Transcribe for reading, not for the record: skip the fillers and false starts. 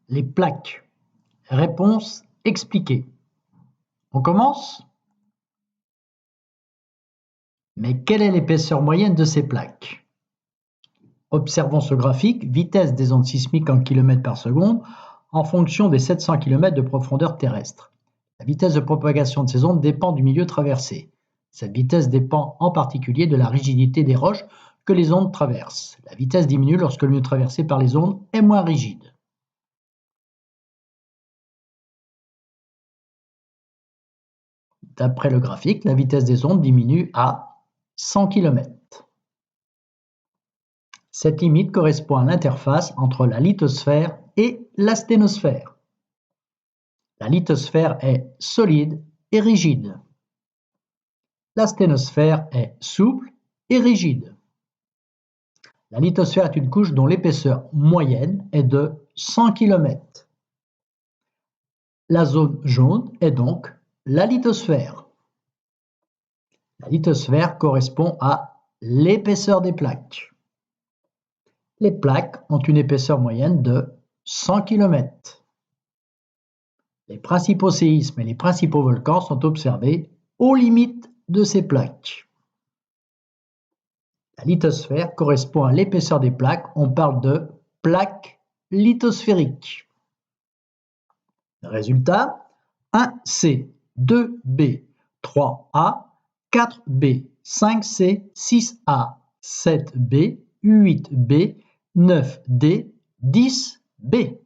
Les plaques. Réponse expliquée. On commence? Mais quelle est l'épaisseur moyenne de ces plaques? Observons ce graphique, vitesse des ondes sismiques en km par seconde en fonction des 700 km de profondeur terrestre. La vitesse de propagation de ces ondes dépend du milieu traversé. Cette vitesse dépend en particulier de la rigidité des roches que les ondes traversent. La vitesse diminue lorsque le milieu traversé par les ondes est moins rigide. D'après le graphique, la vitesse des ondes diminue à 100 km. Cette limite correspond à l'interface entre la lithosphère et la sténosphère. La lithosphère est solide et rigide. La sténosphère est souple et rigide. La lithosphère est une couche dont l'épaisseur moyenne est de 100 km. La zone jaune est donc la lithosphère. La lithosphère correspond à l'épaisseur des plaques. Les plaques ont une épaisseur moyenne de 100 km. Les principaux séismes et les principaux volcans sont observés aux limites de ces plaques. La lithosphère correspond à l'épaisseur des plaques. On parle de plaques lithosphériques. Résultat, 1C, 2B, 3A, 4B, 5C, 6A, 7B, 8B, 9D, 10B.